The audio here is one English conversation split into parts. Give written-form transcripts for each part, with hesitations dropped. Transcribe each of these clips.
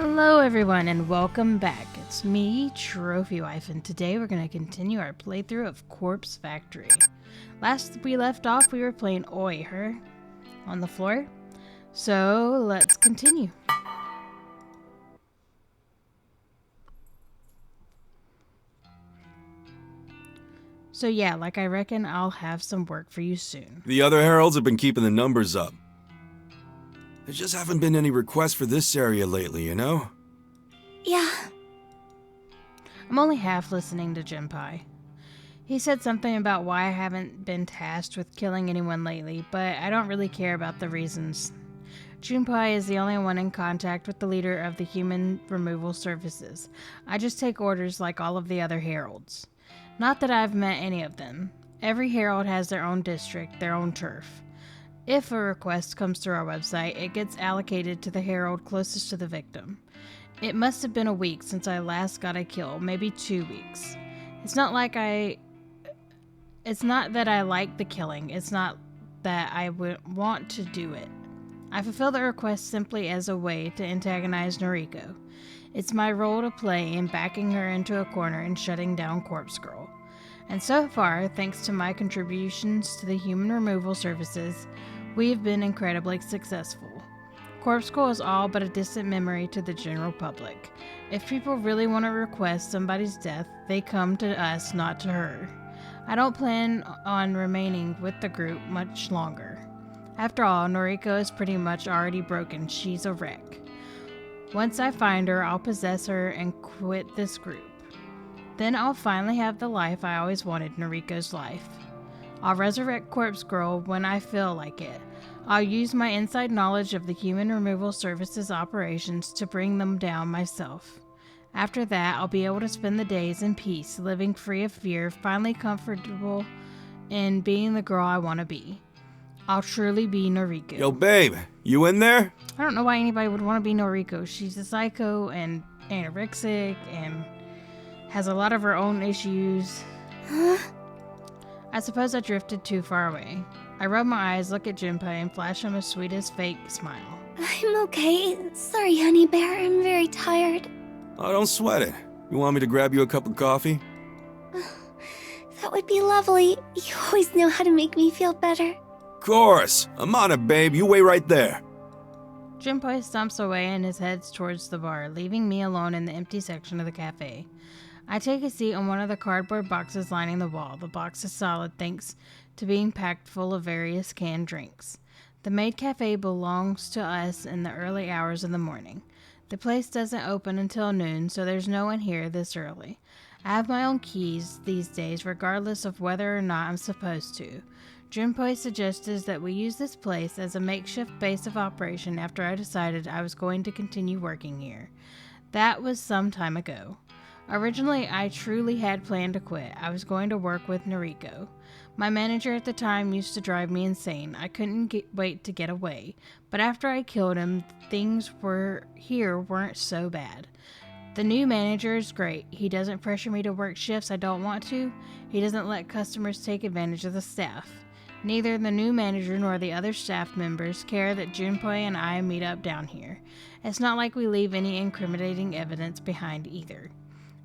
Hello everyone and welcome back. It's me, Trophy Wife, and today we're going to continue our playthrough of Corpse Factory. Last we left off, we were playing Aoi, her, on the floor. So let's continue. So yeah, I reckon I'll have some work for you soon. The other heralds have been keeping the numbers up. There just haven't been any requests for this area lately, you know? Yeah. I'm only half listening to Junpei. He said something about why I haven't been tasked with killing anyone lately, but I don't really care about the reasons. Junpei is the only one in contact with the leader of the human removal services. I just take orders like all of the other heralds. Not that I've met any of them. Every herald has their own district, their own turf. If a request comes through our website, it gets allocated to the herald closest to the victim. It must have been a week since I last got a kill, maybe 2 weeks. It's not that I like the killing, it's not that I would want to do it. I fulfill the request simply as a way to antagonize Noriko. It's my role to play in backing her into a corner and shutting down Corpse Girl. And so far, thanks to my contributions to the human removal services, we have been incredibly successful. Corpse Girl is all but a distant memory to the general public. If people really want to request somebody's death, they come to us, not to her. I don't plan on remaining with the group much longer. After all, Noriko is pretty much already broken. She's a wreck. Once I find her, I'll possess her and quit this group. Then I'll finally have the life I always wanted, Noriko's life. I'll resurrect Corpse Girl when I feel like it. I'll use my inside knowledge of the human removal services operations to bring them down myself. After that, I'll be able to spend the days in peace, living free of fear, finally comfortable in being the girl I want to be. I'll truly be Noriko. Yo, babe, you in there? I don't know why anybody would want to be Noriko. She's a psycho and anorexic and has a lot of her own issues. Huh? I suppose I drifted too far away. I rub my eyes, look at Junpei, and flash him a sweetest fake smile. I'm okay. Sorry, honey bear. I'm very tired. Oh, don't sweat it. You want me to grab you a cup of coffee? That would be lovely. You always know how to make me feel better. Of course. I'm on it, babe. You wait right there. Junpei stomps away and his heads towards the bar, leaving me alone in the empty section of the cafe. I take a seat on one of the cardboard boxes lining the wall. The box is solid thanks to being packed full of various canned drinks. The maid cafe belongs to us in the early hours of the morning. The place doesn't open until noon, so there's no one here this early. I have my own keys these days, regardless of whether or not I'm supposed to. Junpei suggested that we use this place as a makeshift base of operation after I decided I was going to continue working here. That was some time ago. Originally, I truly had planned to quit. I was going to work with Noriko. My manager at the time used to drive me insane. I couldn't wait to get away. But after I killed him, things weren't so bad. The new manager is great. He doesn't pressure me to work shifts I don't want to. He doesn't let customers take advantage of the staff. Neither the new manager nor the other staff members care that Junpei and I meet up down here. It's not like we leave any incriminating evidence behind either.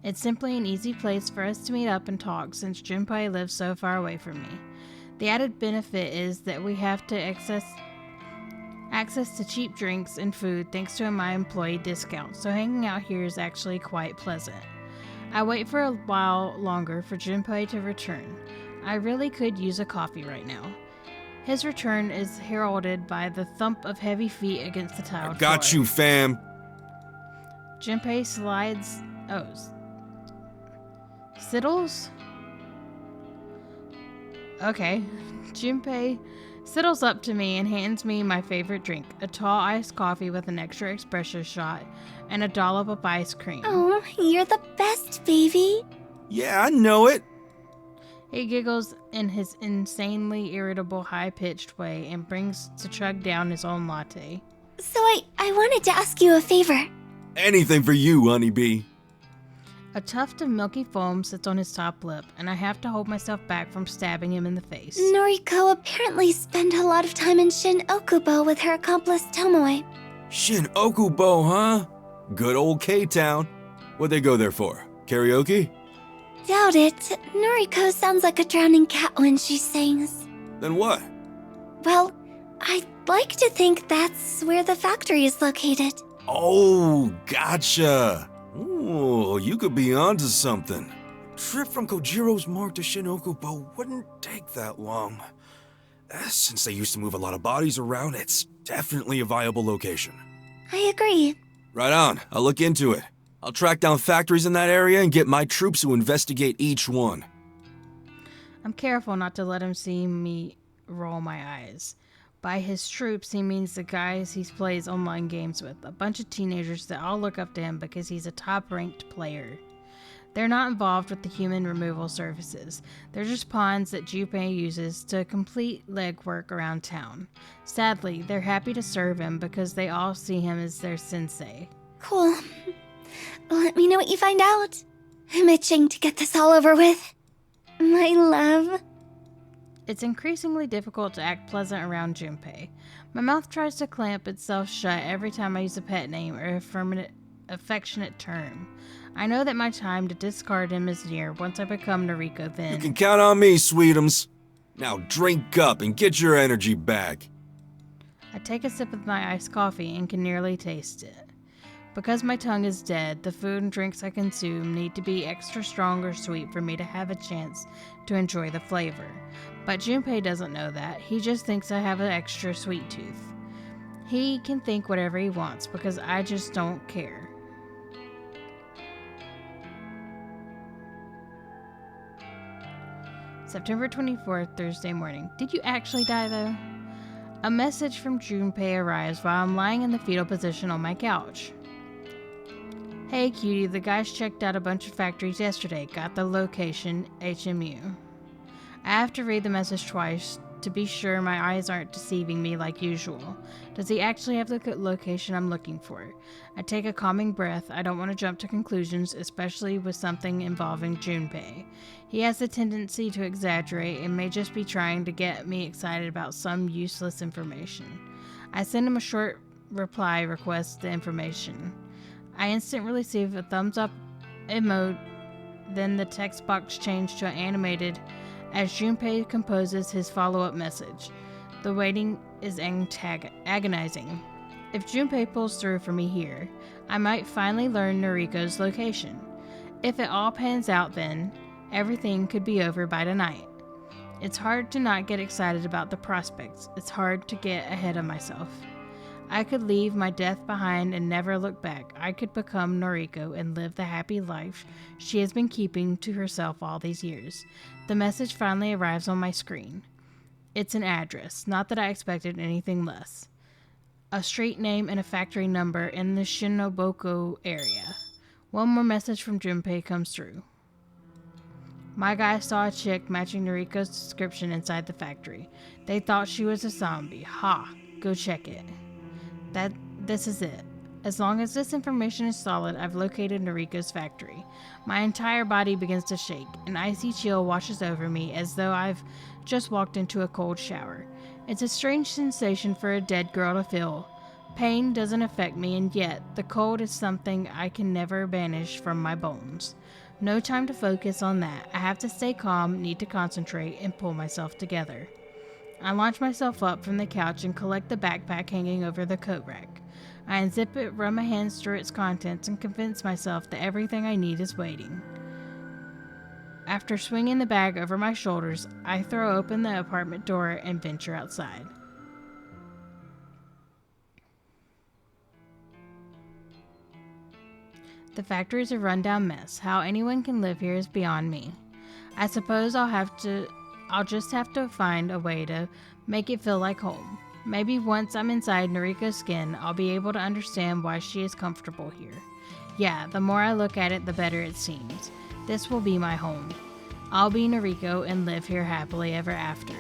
It's simply an easy place for us to meet up and talk since Junpei lives so far away from me. The added benefit is that we have access to cheap drinks and food thanks to my employee discount, so hanging out here is actually quite pleasant. I wait for a while longer for Junpei to return. I really could use a coffee right now. His return is heralded by the thump of heavy feet against the tiled floor. Got you, fam. Junpei slides... Siddles? Okay. Junpei sidles up to me and hands me my favorite drink, a tall iced coffee with an extra espresso shot and a dollop of ice cream. Oh, you're the best, baby. Yeah, I know it. He giggles in his insanely irritable, high-pitched way and brings to chug down his own latte. So I wanted to ask you a favor. Anything for you, honeybee. A tuft of milky foam sits on his top lip, and I have to hold myself back from stabbing him in the face. Noriko apparently spent a lot of time in Shin Okubo with her accomplice Tomoe. Shin Okubo, huh? Good old K-Town. What'd they go there for? Karaoke? Doubt it. Noriko sounds like a drowning cat when she sings. Then what? Well, I'd like to think that's where the factory is located. Oh, gotcha. Ooh, you could be onto something. Trip from Kojiro's mark to Shinokubo wouldn't take that long. Since they used to move a lot of bodies around, it's definitely a viable location. I agree. Right on, I'll look into it. I'll track down factories in that area and get my troops to investigate each one. I'm careful not to let him see me roll my eyes. By his troops, he means the guys he plays online games with, a bunch of teenagers that all look up to him because he's a top-ranked player. They're not involved with the human removal services. They're just pawns that Junpei uses to complete legwork around town. Sadly, they're happy to serve him because they all see him as their sensei. Cool. Let me know what you find out. I'm itching to get this all over with. My love. It's increasingly difficult to act pleasant around Junpei. My mouth tries to clamp itself shut every time I use a pet name or affectionate term. I know that my time to discard him is near. Once I become Noriko, then... You can count on me, sweetums. Now drink up and get your energy back. I take a sip of my iced coffee and can nearly taste it. Because my tongue is dead, the food and drinks I consume need to be extra strong or sweet for me to have a chance to enjoy the flavor. But Junpei doesn't know that. He just thinks I have an extra sweet tooth. He can think whatever he wants because I just don't care. September 24th, Thursday morning. Did you actually die though? A message from Junpei arrives while I'm lying in the fetal position on my couch. Hey cutie, the guys checked out a bunch of factories yesterday. Got the location, HMU. I have to read the message twice to be sure my eyes aren't deceiving me like usual. Does he actually have the location I'm looking for? I take a calming breath. I don't want to jump to conclusions, especially with something involving Junpei. He has a tendency to exaggerate and may just be trying to get me excited about some useless information. I send him a short reply request the information. I instantly receive a thumbs up emote, then the text box changed to animated as Junpei composes his follow-up message. The waiting is agonizing. If Junpei pulls through for me here, I might finally learn Noriko's location. If it all pans out then, everything could be over by tonight. It's hard to not get excited about the prospects. It's hard to get ahead of myself. I could leave my death behind and never look back. I could become Noriko and live the happy life she has been keeping to herself all these years. The message finally arrives on my screen. It's an address, not that I expected anything less. A street name and a factory number in the Shinoboko area. One more message from Junpei comes through. My guys saw a chick matching Noriko's description inside the factory. They thought she was a zombie. Ha! Go check it. This is it. As long as this information is solid, I've located Noriko's factory. My entire body begins to shake. An icy chill washes over me as though I've just walked into a cold shower. It's a strange sensation for a dead girl to feel. Pain doesn't affect me, and yet the cold is something I can never banish from my bones. No time to focus on that. I have to stay calm, need to concentrate, and pull myself together. I launch myself up from the couch and collect the backpack hanging over the coat rack. I unzip it, run my hands through its contents, and convince myself that everything I need is waiting. After swinging the bag over my shoulders, I throw open the apartment door and venture outside. The factory is a rundown mess. How anyone can live here is beyond me. I suppose I'll just have to find a way to make it feel like home. Maybe once I'm inside Noriko's skin, I'll be able to understand why she is comfortable here. Yeah, the more I look at it, the better it seems. This will be my home. I'll be Noriko and live here happily ever after.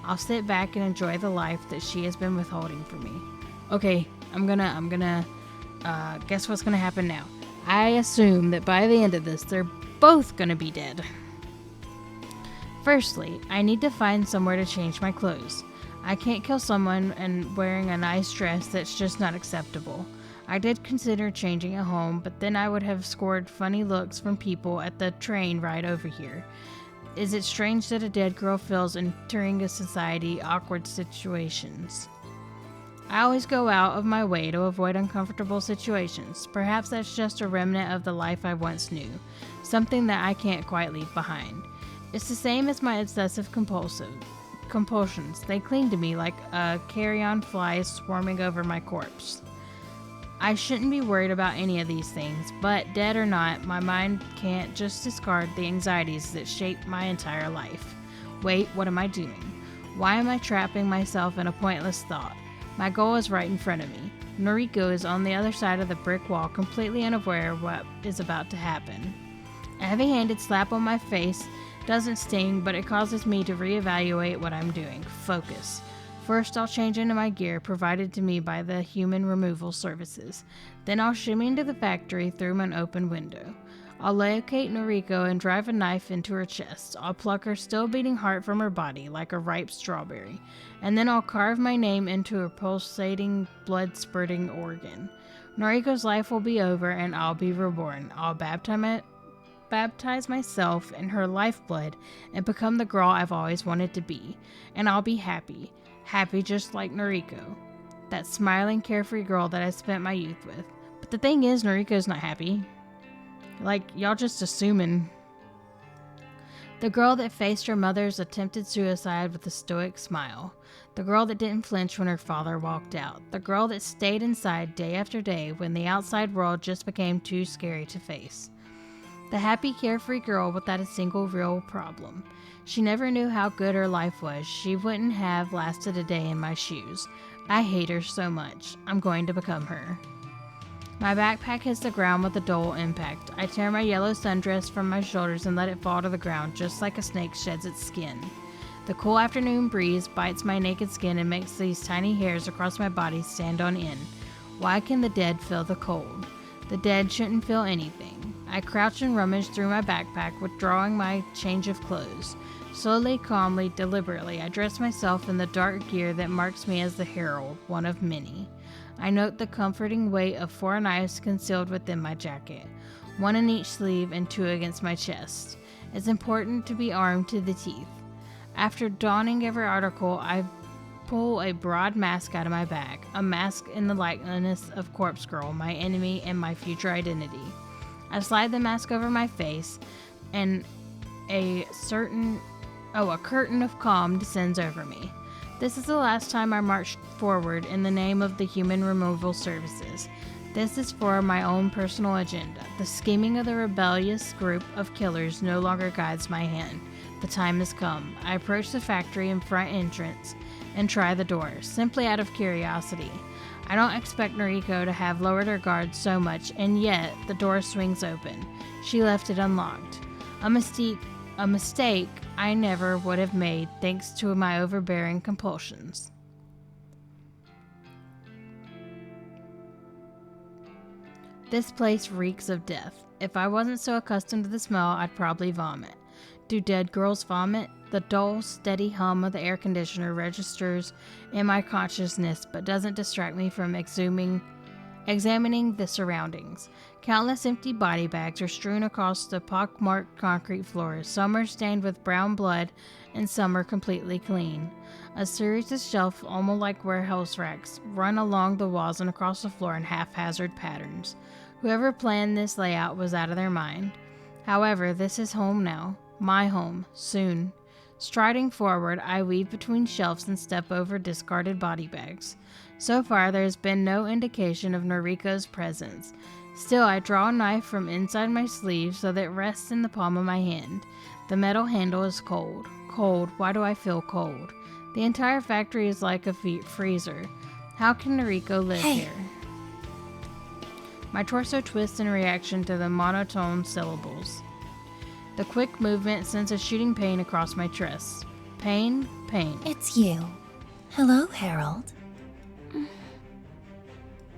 I'll sit back and enjoy the life that she has been withholding from me. Okay, I'm gonna guess what's gonna happen now. I assume that by the end of this, they're both gonna be dead. Firstly, I need to find somewhere to change my clothes. I can't kill someone and wearing a nice dress. That's just not acceptable. I did consider changing at home, but then I would have scored funny looks from people at the train ride over here. Is it strange that a dead girl feels entering a society awkward situations? I always go out of my way to avoid uncomfortable situations. Perhaps that's just a remnant of the life I once knew, something that I can't quite leave behind. It's the same as my obsessive compulsions. They cling to me like carrion flies swarming over my corpse. I shouldn't be worried about any of these things, but dead or not, my mind can't just discard the anxieties that shape my entire life. Wait, what am I doing? Why am I trapping myself in a pointless thought? My goal is right in front of me. Noriko is on the other side of the brick wall, completely unaware of what is about to happen. A heavy-handed slap on my face doesn't sting, but it causes me to reevaluate what I'm doing. Focus. First, I'll change into my gear provided to me by the human removal services. Then I'll shimmy into the factory through an open window. I'll locate Noriko and drive a knife into her chest. I'll pluck her still beating heart from her body like a ripe strawberry. And then I'll carve my name into her pulsating, blood-spurting organ. Noriko's life will be over and I'll be reborn. I'll baptize myself in her lifeblood and become the girl I've always wanted to be. And I'll be happy. Happy just like Noriko. That smiling, carefree girl that I spent my youth with. But the thing is, Noriko's not happy. Like, y'all just assuming. The girl that faced her mother's attempted suicide with a stoic smile. The girl that didn't flinch when her father walked out. The girl that stayed inside day after day when the outside world just became too scary to face. The happy, carefree girl without a single real problem. She never knew how good her life was. She wouldn't have lasted a day in my shoes. I hate her so much. I'm going to become her. My backpack hits the ground with a dull impact. I tear my yellow sundress from my shoulders and let it fall to the ground just like a snake sheds its skin. The cool afternoon breeze bites my naked skin and makes these tiny hairs across my body stand on end. Why can the dead feel the cold? The dead shouldn't feel anything. I crouch and rummage through my backpack, withdrawing my change of clothes. Slowly, calmly, deliberately, I dress myself in the dark gear that marks me as the herald, one of many. I note the comforting weight of 4 knives concealed within my jacket, 1 in each sleeve and 2 against my chest. It's important to be armed to the teeth. After donning every article, I pull a broad mask out of my bag, a mask in the likeness of Corpse Girl, my enemy and my future identity. I slide the mask over my face, and a curtain of calm descends over me. This is the last time I march forward in the name of the Human Removal Services. This is for my own personal agenda. The scheming of the rebellious group of killers no longer guides my hand. The time has come. I approach the factory in front entrance and try the door, simply out of curiosity. I don't expect Noriko to have lowered her guard so much, and yet the door swings open. She left it unlocked. A mistake I never would have made thanks to my overbearing compulsions. This place reeks of death. If I wasn't so accustomed to the smell, I'd probably vomit. Do dead girls vomit? The dull, steady hum of the air conditioner registers in my consciousness but doesn't distract me from examining the surroundings. Countless empty body bags are strewn across the pockmarked concrete floors. Some are stained with brown blood and some are completely clean. A series of shelves, almost like warehouse racks, run along the walls and across the floor in haphazard patterns. Whoever planned this layout was out of their mind. However, this is home now. My home. Soon. Striding forward, I weave between shelves and step over discarded body bags. So far, there has been no indication of Noriko's presence. Still, I draw a knife from inside my sleeve so that it rests in the palm of my hand. The metal handle is cold. Cold. Why do I feel cold? The entire factory is like a freezer. How can Noriko live here? My torso twists in reaction to the monotone syllables. The quick movement sends a shooting pain across my chest. Pain, pain. It's you. Hello, Harold.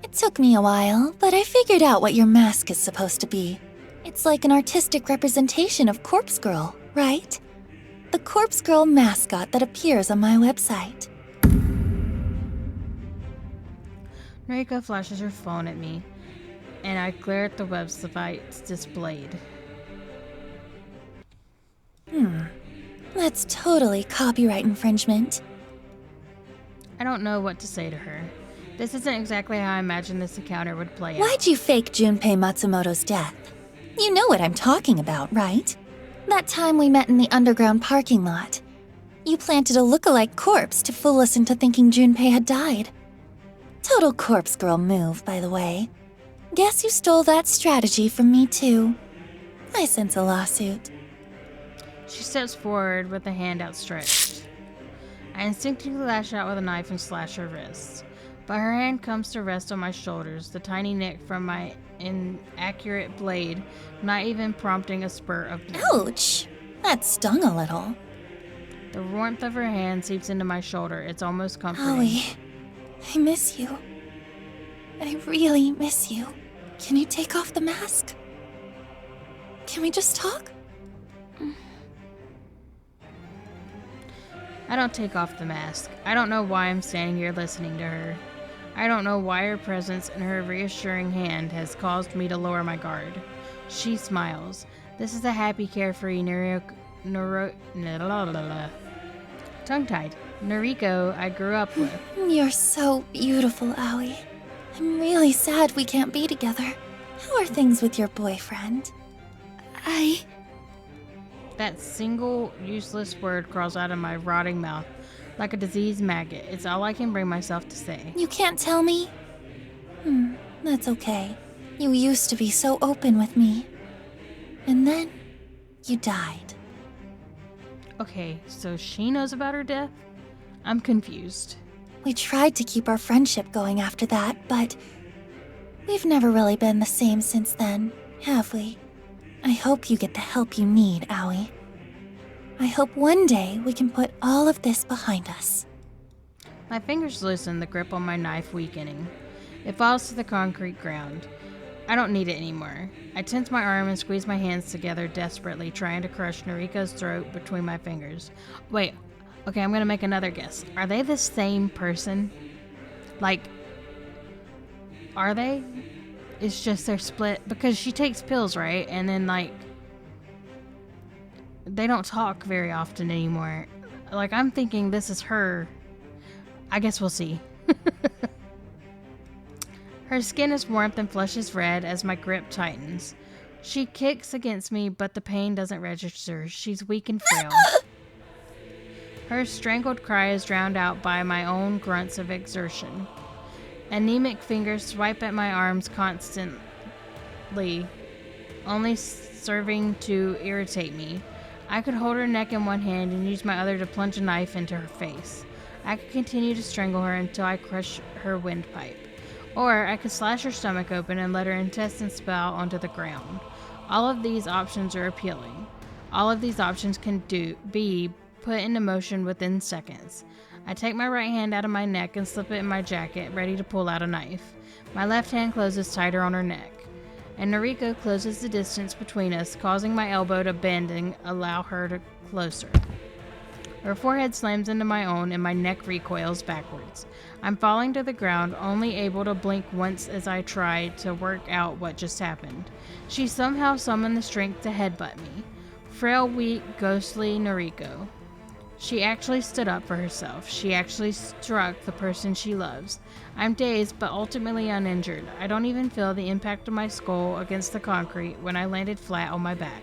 It took me a while, but I figured out what your mask is supposed to be. It's like an artistic representation of Corpse Girl, right? The Corpse Girl mascot that appears on my website. Noriko flashes her phone at me, and I glare at the websites displayed. That's totally copyright infringement. I don't know what to say to her. This isn't exactly how I imagined this encounter would play out. Why'd you fake Junpei Matsumoto's death? You know what I'm talking about, right? That time we met in the underground parking lot. You planted a look-alike corpse to fool us into thinking Junpei had died. Total corpse girl move, by the way. Guess you stole that strategy from me, too. I sense a lawsuit. She steps forward with a hand outstretched. I instinctively lash out with a knife and slash her wrists, but her hand comes to rest on my shoulders, the tiny nick from my inaccurate blade not even prompting a spurt of blood. Ouch! That stung a little. The warmth of her hand seeps into my shoulder. It's almost comforting. Aoi, I miss you. I really miss you. Can you take off the mask? Can we just talk? I don't take off the mask. I don't know why I'm standing here listening to her. I don't know why her presence and her reassuring hand has caused me to lower my guard. She smiles. This is a happy, carefree tongue-tied Noriko I grew up with. You're so beautiful, Aoi. I'm really sad we can't be together. How are things with your boyfriend? That single useless word crawls out of my rotting mouth like a diseased maggot. It's all I can bring myself to say. You can't tell me? That's okay. You used to be so open with me. And then, you died. Okay, so she knows about her death? I'm confused. We tried to keep our friendship going after that, but we've never really been the same since then, have we? I hope you get the help you need, Aoi. I hope one day we can put all of this behind us. My fingers loosen, the grip on my knife weakening. It falls to the concrete ground. I don't need it anymore. I tense my arm and squeeze my hands together desperately, trying to crush Noriko's throat between my fingers. Wait, okay, I'm gonna make another guess. Are they the same person? Like, are they? It's just they're split because she takes pills, right? And then like they don't talk very often anymore. Like I'm thinking this is her. I guess we'll see. Her skin is warm and flesh is red as my grip tightens. She kicks against me, but the pain doesn't register. She's weak and frail. Her strangled cry is drowned out by my own grunts of exertion. Anemic fingers swipe at my arms constantly, only serving to irritate me. I could hold her neck in one hand and use my other to plunge a knife into her face. I could continue to strangle her until I crush her windpipe. Or I could slash her stomach open and let her intestines spill out onto the ground. All of these options are appealing. All of these options can be put into motion within seconds. I take my right hand out of my neck and slip it in my jacket, ready to pull out a knife. My left hand closes tighter on her neck, and Noriko closes the distance between us, causing my elbow to bend and allow her to closer. Her forehead slams into my own, and my neck recoils backwards. I'm falling to the ground, only able to blink once as I try to work out what just happened. She somehow summoned the strength to headbutt me. Frail, weak, ghostly Noriko. She actually stood up for herself. She actually struck the person she loves. I'm dazed, but ultimately uninjured. I don't even feel the impact of my skull against the concrete when I landed flat on my back.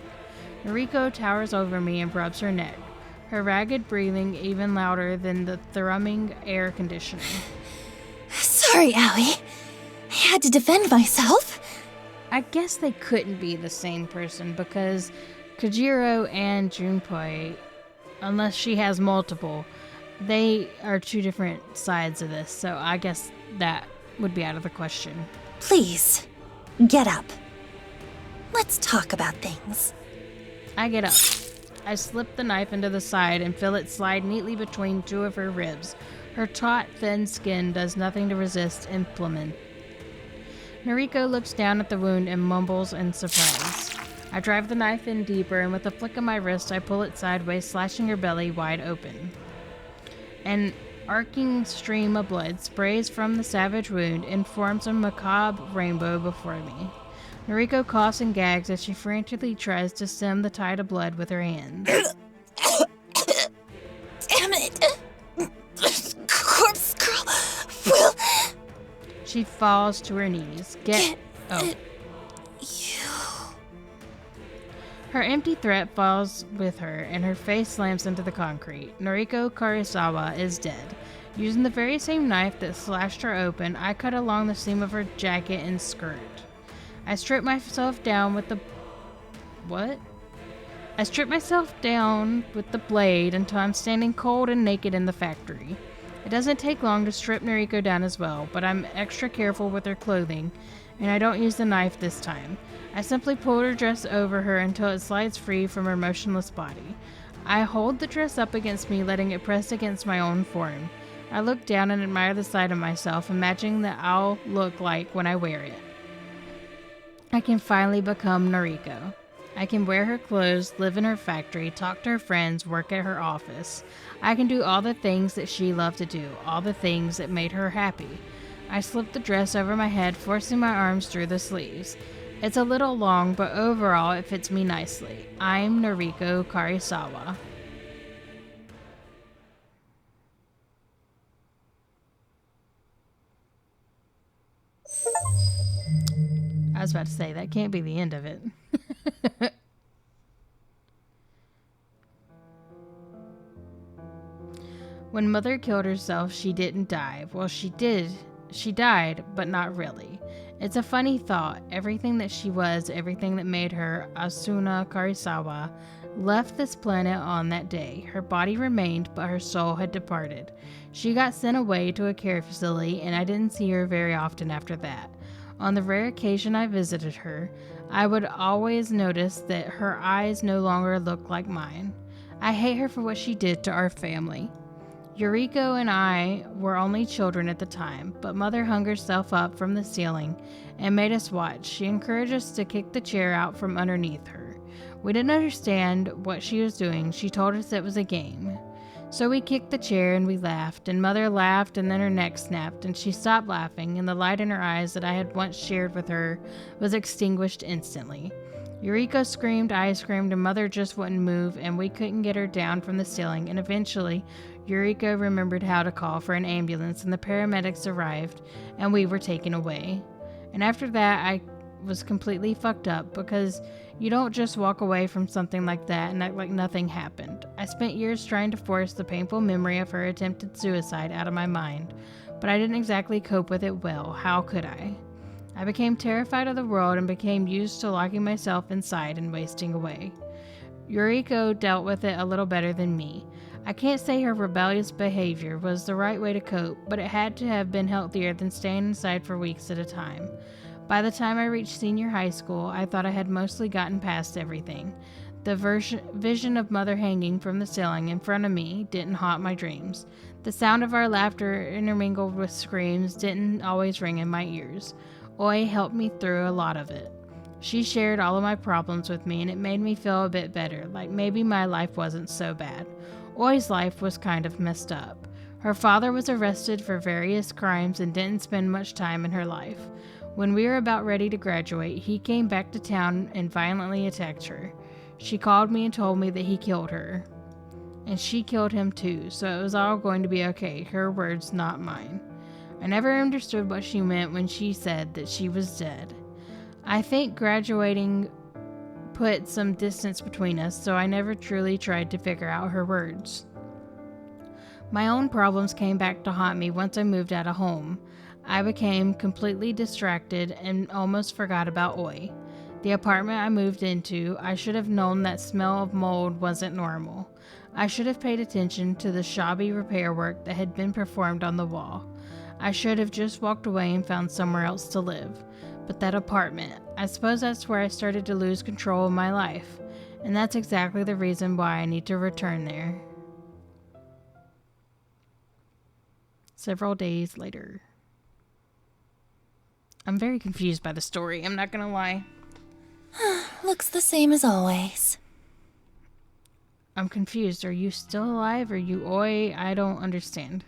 Noriko towers over me and rubs her neck, her ragged breathing even louder than the thrumming air conditioning. Sorry, Aoi. I had to defend myself. I guess they couldn't be the same person because Kojiro and Junpei, unless she has multiple, they are two different sides of this, so I guess that would be out of the question. Please, get up. Let's talk about things. I get up. I slip the knife into the side and feel it slide neatly between two of her ribs. Her taut, thin skin does nothing to resist implement. Noriko looks down at the wound and mumbles in surprise. I drive the knife in deeper, and with a flick of my wrist, I pull it sideways, slashing her belly wide open. And arcing stream of blood sprays from the savage wound and forms a macabre rainbow before me. Noriko coughs and gags as she frantically tries to stem the tide of blood with her hands. Damn it! Corpse girl will She falls to her knees. Oh. Her empty threat falls with her, and her face slams into the concrete. Noriko Karisawa is dead. Using the very same knife that slashed her open, I cut along the seam of her jacket and skirt. I strip myself down with the... What? I strip myself down with the blade until I'm standing cold and naked in the factory. It doesn't take long to strip Noriko down as well, but I'm extra careful with her clothing, and I don't use the knife this time. I simply pull her dress over her until it slides free from her motionless body. I hold the dress up against me, letting it press against my own form. I look down and admire the side of myself, imagining that I'll look like when I wear it. I can finally become Noriko. I can wear her clothes, live in her factory, talk to her friends, work at her office. I can do all the things that she loved to do, all the things that made her happy. I slip the dress over my head, forcing my arms through the sleeves. It's a little long, but overall it fits me nicely. I'm Noriko Karisawa. I was about to say, that can't be the end of it. When Mother killed herself, she didn't die. Well, she did. She died, but not really. It's a funny thought. Everything that she was, everything that made her Asuna Karisawa, left this planet on that day. Her body remained, but her soul had departed. She got sent away to a care facility, and I didn't see her very often after that. On the rare occasion I visited her, I would always notice that her eyes no longer looked like mine. I hate her for what she did to our family. Yuriko and I were only children at the time, but Mother hung herself up from the ceiling and made us watch. She encouraged us to kick the chair out from underneath her. We didn't understand what she was doing. She told us it was a game. So we kicked the chair and we laughed, and Mother laughed, and then her neck snapped, and she stopped laughing, and the light in her eyes that I had once shared with her was extinguished instantly. Yuriko screamed, I screamed, and Mother just wouldn't move, and we couldn't get her down from the ceiling, and eventually Yuriko remembered how to call for an ambulance, and the paramedics arrived, and we were taken away. And after that, I was completely fucked up, because you don't just walk away from something like that and act like nothing happened. I spent years trying to force the painful memory of her attempted suicide out of my mind, but I didn't exactly cope with it well. How could I? I became terrified of the world and became used to locking myself inside and wasting away. Yuriko dealt with it a little better than me. I can't say her rebellious behavior was the right way to cope, but it had to have been healthier than staying inside for weeks at a time. By the time I reached senior high school, I thought I had mostly gotten past everything. The vision of Mother hanging from the ceiling in front of me didn't haunt my dreams. The sound of our laughter intermingled with screams didn't always ring in my ears. Oi helped me through a lot of it. She shared all of my problems with me, and it made me feel a bit better, like maybe my life wasn't so bad. Oi's life was kind of messed up. Her father was arrested for various crimes and didn't spend much time in her life. When we were about ready to graduate, he came back to town and violently attacked her. She called me and told me that he killed her. And she killed him too, so it was all going to be okay. Her words, not mine. I never understood what she meant when she said that she was dead. I think graduating put some distance between us, so I never truly tried to figure out her words. My own problems came back to haunt me once I moved out of home. I became completely distracted and almost forgot about Oi. The apartment I moved into, I should have known that smell of mold wasn't normal. I should have paid attention to the shabby repair work that had been performed on the wall. I should have just walked away and found somewhere else to live. But that apartment, I suppose that's where I started to lose control of my life. And that's exactly the reason why I need to return there. Several days later. I'm very confused by the story, I'm not gonna lie. Looks the same as always. I'm confused. Are you still alive? Are you Oi? I don't understand.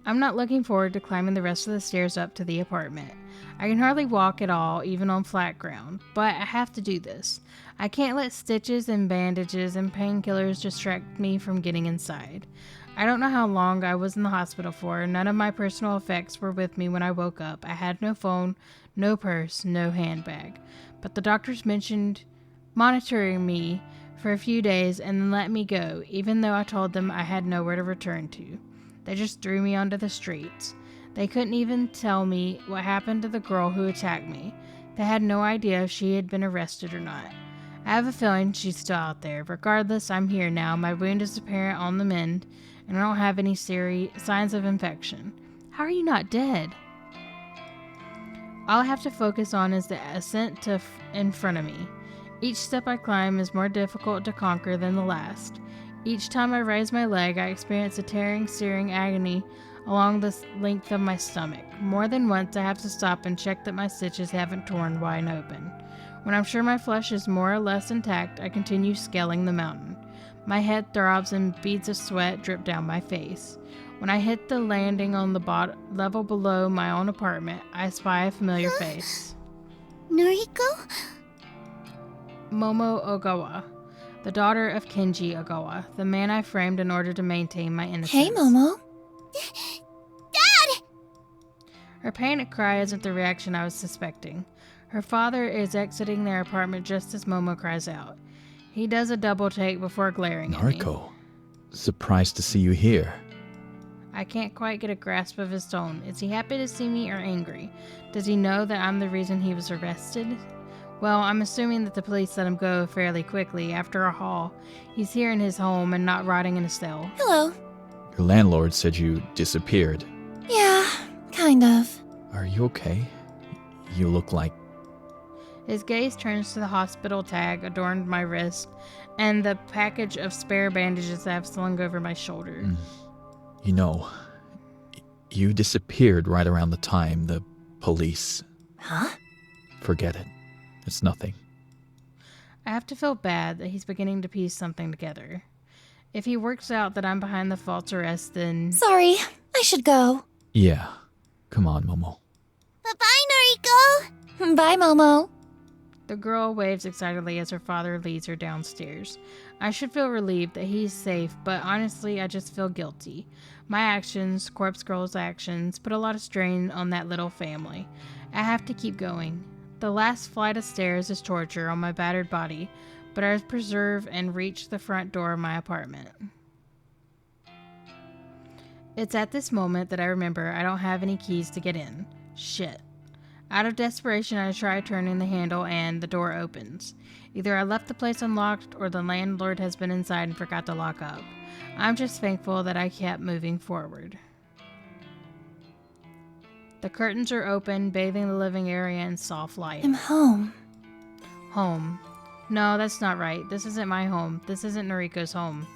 I'm not looking forward to climbing the rest of the stairs up to the apartment. I can hardly walk at all, even on flat ground, but I have to do this. I can't let stitches and bandages and painkillers distract me from getting inside. I don't know how long I was in the hospital for. None of my personal effects were with me when I woke up. I had no phone, no purse, no handbag. But the doctors mentioned monitoring me for a few days and then let me go, even though I told them I had nowhere to return to. They just threw me onto the streets. They couldn't even tell me what happened to the girl who attacked me. They had no idea if she had been arrested or not. I have a feeling she's still out there. Regardless, I'm here now. My wound is apparent on the mend, and I don't have any signs of infection. How are you not dead? All I have to focus on is the ascent in front of me. Each step I climb is more difficult to conquer than the last. Each time I raise my leg, I experience a tearing, searing agony along the length of my stomach. More than once, I have to stop and check that my stitches haven't torn wide open. When I'm sure my flesh is more or less intact, I continue scaling the mountain. My head throbs and beads of sweat drip down my face. When I hit the landing on the level below my own apartment, I spy a familiar face. Noriko? Momo Ogawa, the daughter of Kenji Ogawa, the man I framed in order to maintain my innocence. Hey, Momo. Dad! Her panic cry isn't the reaction I was suspecting. Her father is exiting their apartment just as Momo cries out. He does a double take before glaring at me. Noriko, surprised to see you here. I can't quite get a grasp of his tone. Is he happy to see me or angry? Does he know that I'm the reason he was arrested? Well, I'm assuming that the police let him go fairly quickly. After all, he's here in his home and not rotting in a cell. Hello. Your landlord said you disappeared. Yeah, kind of. Are you okay? You look like... His gaze turns to the hospital tag adorned my wrist and the package of spare bandages I've slung over my shoulder. You know, you disappeared right around the time the police... Huh? Forget it. It's nothing. I have to feel bad that he's beginning to piece something together. If he works out that I'm behind the false arrest, then... Sorry, I should go. Yeah. Come on, Momo. Bye-bye, Noriko! Bye, Momo. The girl waves excitedly as her father leads her downstairs. I should feel relieved that he's safe, but honestly, I just feel guilty. My actions, Corpse Girl's actions, put a lot of strain on that little family. I have to keep going. The last flight of stairs is torture on my battered body, but I preserve and reach the front door of my apartment. It's at this moment that I remember I don't have any keys to get in. Shit. Out of desperation, I try turning the handle and the door opens. Either I left the place unlocked or the landlord has been inside and forgot to lock up. I'm just thankful that I kept moving forward. The curtains are open, bathing the living area in soft light. I'm home. Home. No, that's not right. This isn't my home. This isn't Noriko's home.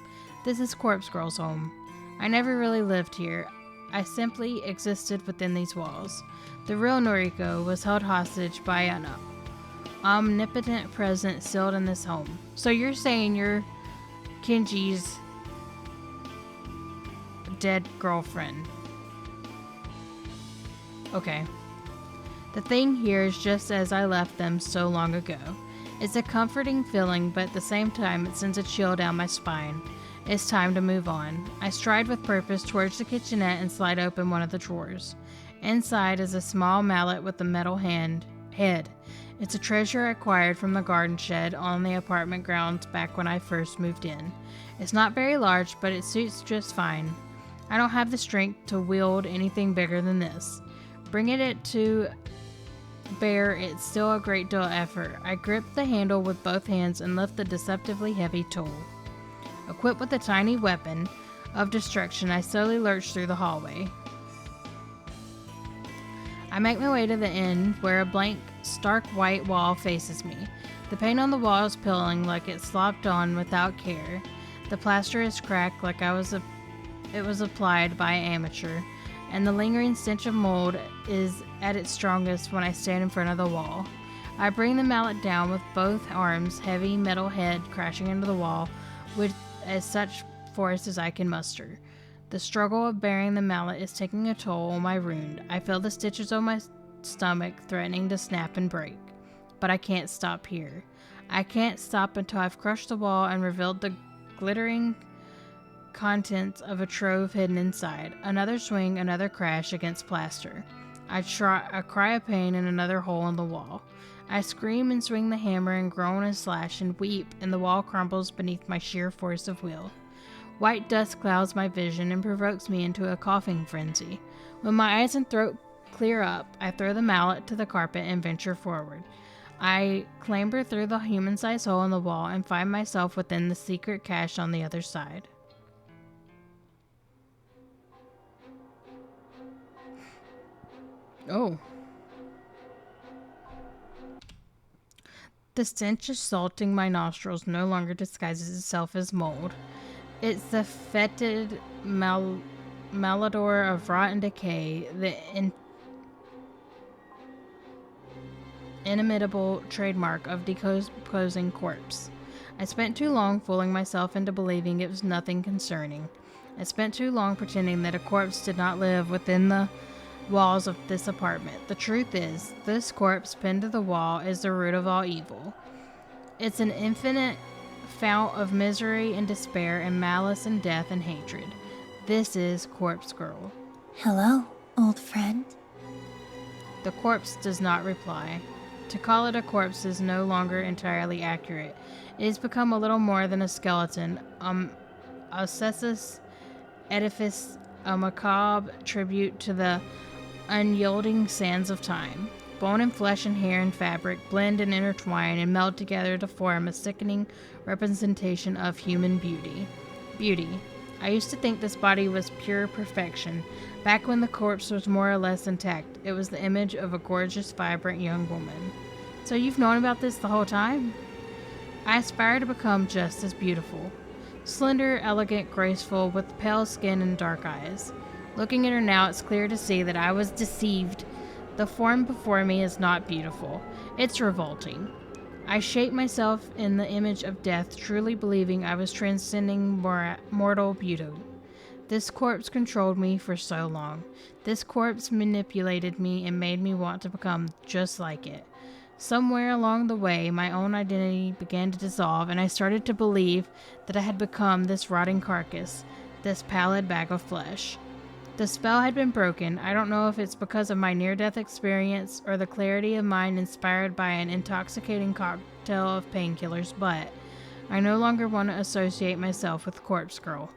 This is Corpse Girl's home. I never really lived here. I simply existed within these walls. The real Noriko was held hostage by an omnipotent presence sealed in this home. So you're saying you're Kenji's dead girlfriend. Okay. The thing here is just as I left them so long ago. It's a comforting feeling, but at the same time it sends a chill down my spine. It's time to move on. I stride with purpose towards the kitchenette and slide open one of the drawers. Inside is a small mallet with a metal head. It's a treasure I acquired from the garden shed on the apartment grounds back when I first moved in. It's not very large, but it suits just fine. I don't have the strength to wield anything bigger than this. Bringing it to bear, it's still a great deal of effort. I grip the handle with both hands and lift the deceptively heavy tool. Equipped with a tiny weapon of destruction, I slowly lurch through the hallway. I make my way to the end, where a blank, stark white wall faces me. The paint on the wall is peeling like it slopped on without care. The plaster is cracked like it was applied by an amateur, and the lingering stench of mold is at its strongest when I stand in front of the wall. I bring the mallet down with both arms, heavy metal head crashing into the wall with as such force as I can muster. The struggle of bearing the mallet is taking a toll on my wound. I feel the stitches on my stomach threatening to snap and break. But I can't stop here. I can't stop until I've crushed the wall and revealed the glittering contents of a trove hidden inside. Another swing, another crash against plaster. I cry of pain in another hole in the wall. I scream and swing the hammer and groan and slash and weep, and the wall crumbles beneath my sheer force of will. White dust clouds my vision and provokes me into a coughing frenzy. When my eyes and throat clear up, I throw the mallet to the carpet and venture forward. I clamber through the human-sized hole in the wall and find myself within the secret cache on the other side. Oh. The stench assaulting my nostrils no longer disguises itself as mold. It's the fetid malodor of rot and decay, the inimitable trademark of decomposing corpse. I spent too long fooling myself into believing it was nothing concerning. I spent too long pretending that a corpse did not live within the walls of this apartment. The truth is, this corpse pinned to the wall is the root of all evil. It's an infinite fount of misery and despair and malice and death and hatred. This is Corpse Girl. Hello, old friend. The corpse does not reply. To call it a corpse is no longer entirely accurate. It has become a little more than a skeleton, a cessus edifice, a macabre tribute to the unyielding sands of time. Bone and flesh and hair and fabric blend and intertwine and meld together to form a sickening representation of human beauty. I used to think this body was pure perfection. Back when the corpse was more or less intact, it was the image of a gorgeous, vibrant young woman. So you've known about this the whole time? I aspire to become just as beautiful. Slender, elegant, graceful, with pale skin and dark eyes. Looking at her now, it's clear to see that I was deceived. The form before me is not beautiful. It's revolting. I shaped myself in the image of death, truly believing I was transcending mortal beauty. This corpse controlled me for so long. This corpse manipulated me and made me want to become just like it. Somewhere along the way, my own identity began to dissolve, and I started to believe that I had become this rotting carcass, this pallid bag of flesh. The spell had been broken. I don't know if it's because of my near-death experience or the clarity of mind inspired by an intoxicating cocktail of painkillers, but I no longer want to associate myself with Corpse Girl.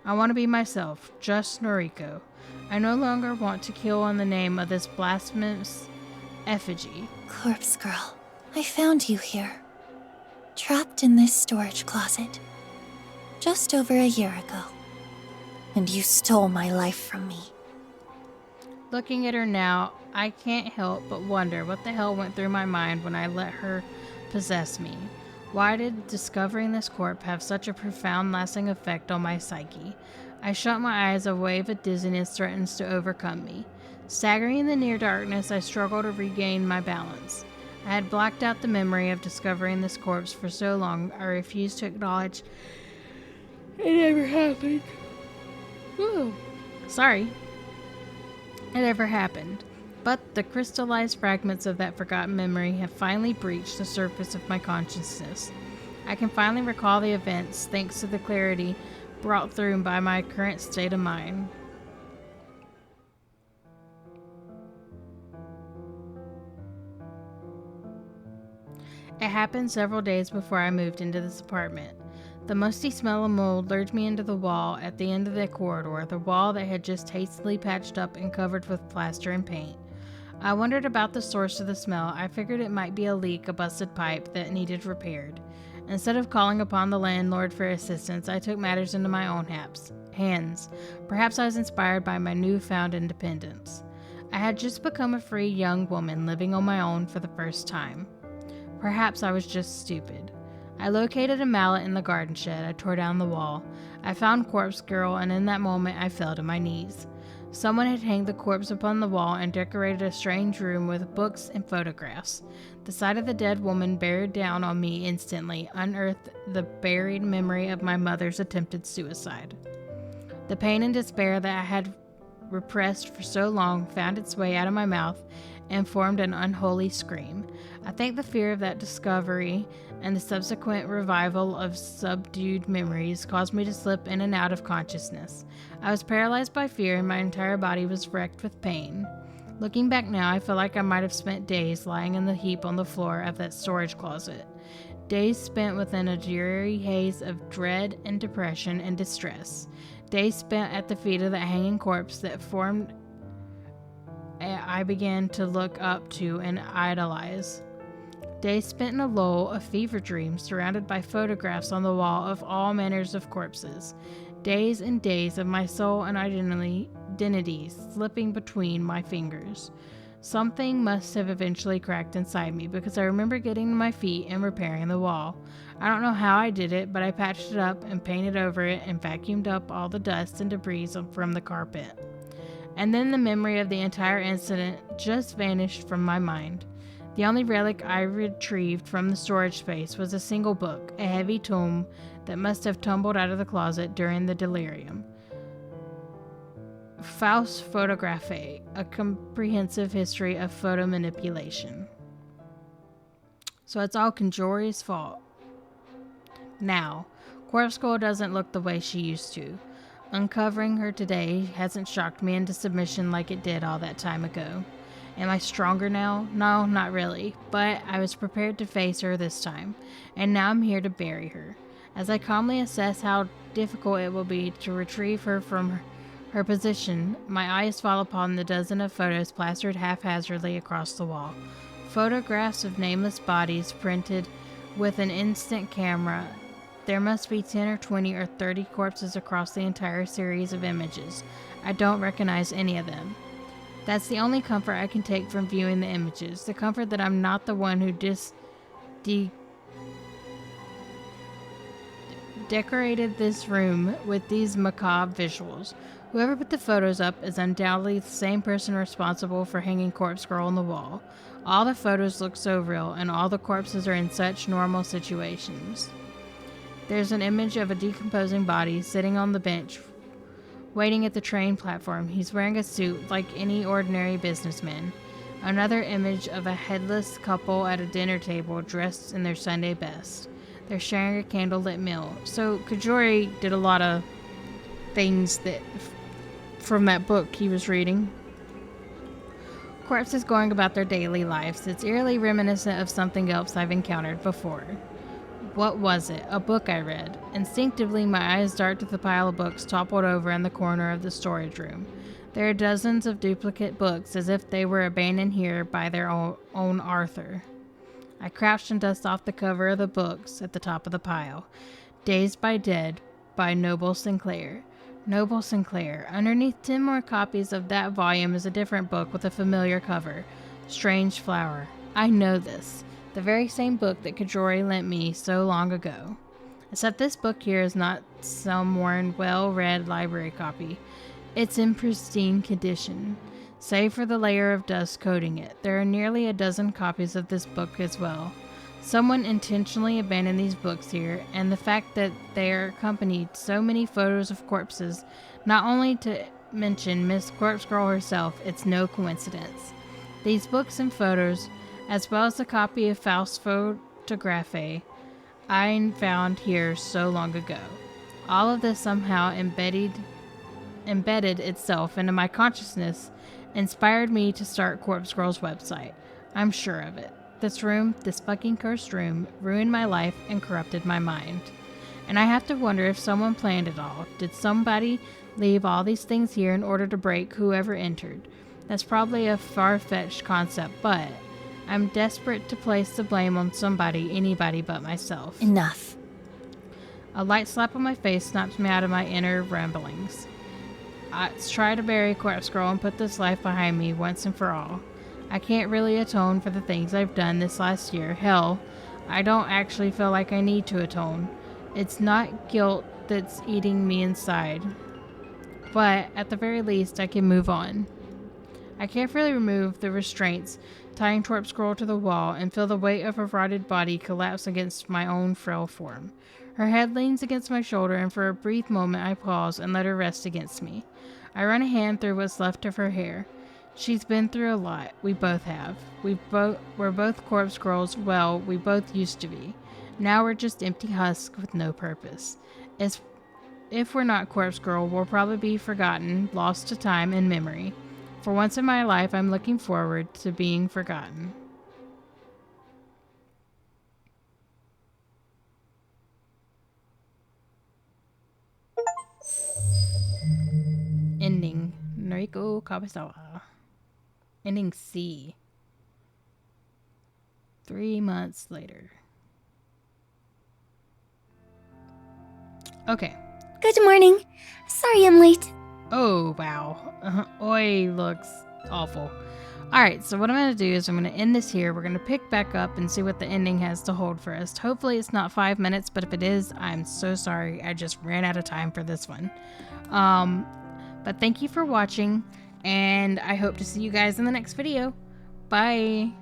I want to be myself, just Noriko. I no longer want to kill in the name of this blasphemous effigy. Corpse Girl, I found you here. Trapped in this storage closet. Just over a year ago. And you stole my life from me. Looking at her now, I can't help but wonder what the hell went through my mind when I let her possess me. Why did discovering this corpse have such a profound lasting effect on my psyche? I shut my eyes, a wave of dizziness threatens to overcome me. Staggering in the near darkness, I struggle to regain my balance. I had blacked out the memory of discovering this corpse for so long, I refused to acknowledge it ever happened. Whew. Sorry. It ever happened. But the crystallized fragments of that forgotten memory have finally breached the surface of my consciousness. I can finally recall the events thanks to the clarity brought through by my current state of mind. It happened several days before I moved into this apartment. The musty smell of mold lured me into the wall at the end of the corridor, the wall that had just hastily patched up and covered with plaster and paint. I wondered about the source of the smell. I figured it might be a leak, a busted pipe that needed repaired. Instead of calling upon the landlord for assistance, I took matters into my own hands. Perhaps I was inspired by my newfound independence. I had just become a free young woman living on my own for the first time. Perhaps I was just stupid. I located a mallet in the garden shed. I tore down the wall. I found Corpse Girl, and in that moment I fell to my knees. Someone had hanged the corpse upon the wall and decorated a strange room with books and photographs. The sight of the dead woman beared down on me instantly, unearthed the buried memory of my mother's attempted suicide. The pain and despair that I had repressed for so long found its way out of my mouth and formed an unholy scream. I think the fear of that discovery and the subsequent revival of subdued memories caused me to slip in and out of consciousness. I was paralyzed by fear and my entire body was wrecked with pain. Looking back now, I feel like I might have spent days lying in the heap on the floor of that storage closet. Days spent within a dreary haze of dread and depression and distress. Days spent at the feet of that hanging corpse that formed I began to look up to and idolize. Days spent in a lull of fever dreams, surrounded by photographs on the wall of all manners of corpses. Days and days of my soul and identity slipping between my fingers. Something must have eventually cracked inside me because I remember getting to my feet and repairing the wall. I don't know how I did it, but I patched it up and painted over it and vacuumed up all the dust and debris from the carpet. And then the memory of the entire incident just vanished from my mind. The only relic I retrieved from the storage space was a single book, a heavy tome that must have tumbled out of the closet during the delirium. Faust Photographe, a comprehensive history of photo manipulation. So it's all Conjori's fault. Now, Corpse Girl doesn't look the way she used to. Uncovering her today hasn't shocked me into submission like it did all that time ago. Am I stronger now? No, not really, but I was prepared to face her this time, and now I'm here to bury her. As I calmly assess how difficult it will be to retrieve her from her position, my eyes fall upon the dozen of photos plastered haphazardly across the wall. Photographs of nameless bodies printed with an instant camera. There must be 10 or 20 or 30 corpses across the entire series of images. I don't recognize any of them. That's the only comfort I can take from viewing the images, the comfort that I'm not the one who decorated this room with these macabre visuals. Whoever put the photos up is undoubtedly the same person responsible for hanging Corpse Girl on the wall. All the photos look so real, and all the corpses are in such normal situations. There's an image of a decomposing body sitting on the bench, waiting at the train platform. He's wearing a suit like any ordinary businessman. Another image of a headless couple at a dinner table dressed in their Sunday best. They're sharing a candlelit meal. So Kajori did a lot of things that from that book he was reading. Corpses going about their daily lives. It's eerily reminiscent of something else I've encountered before. What was it? A book I read. Instinctively, my eyes dart to the pile of books toppled over in the corner of the storage room. There are dozens of duplicate books, as if they were abandoned here by their own author. I crouched and dust off the cover of the books at the top of the pile. Dazed by Dead by Noble Sinclair. Noble Sinclair. Underneath 10 more copies of that volume is a different book with a familiar cover. Strange Flower. I know this. The very same book that Kajori lent me so long ago. Except this book here is not some worn, well-read library copy. It's in pristine condition, save for the layer of dust coating it. There are nearly a dozen copies of this book as well. Someone intentionally abandoned these books here, and the fact that they are accompanied so many photos of corpses, not only to mention Miss Corpse Girl herself, it's no coincidence. These books and photos, as well as a copy of Faust Photographe I found here so long ago. All of this somehow embedded itself into my consciousness, inspired me to start Corpse Girl's website. I'm sure of it. This room, this fucking cursed room, ruined my life and corrupted my mind. And I have to wonder if someone planned it all. Did somebody leave all these things here in order to break whoever entered? That's probably a far-fetched concept, but I'm desperate to place the blame on somebody, anybody but myself. Enough. A light slap on my face snaps me out of my inner ramblings. Let's try to bury Corpse Girl and put this life behind me once and for all. I can't really atone for the things I've done this last year. Hell, I don't actually feel like I need to atone. It's not guilt that's eating me inside. But at the very least, I can move on. I carefully remove the restraints, tying Torp's Girl to the wall, and feel the weight of her rotted body collapse against my own frail form. Her head leans against my shoulder, and for a brief moment I pause and let her rest against me. I run a hand through what's left of her hair. She's been through a lot. We both have. We're both corpse girls. Well, we both used to be. Now we're just empty husks with no purpose. If we're not corpse girl, we'll probably be forgotten, lost to time and memory. For once in my life, I'm looking forward to being forgotten. Ending. Noriko Kawasawa. Ending C. 3 months later. Okay. Good morning. Sorry I'm late. Oh, wow. Oi looks awful. Alright, so what I'm going to do is I'm going to end this here. We're going to pick back up and see what the ending has to hold for us. Hopefully it's not 5 minutes, but if it is, I'm so sorry. I just ran out of time for this one. But thank you for watching, and I hope to see you guys in the next video. Bye!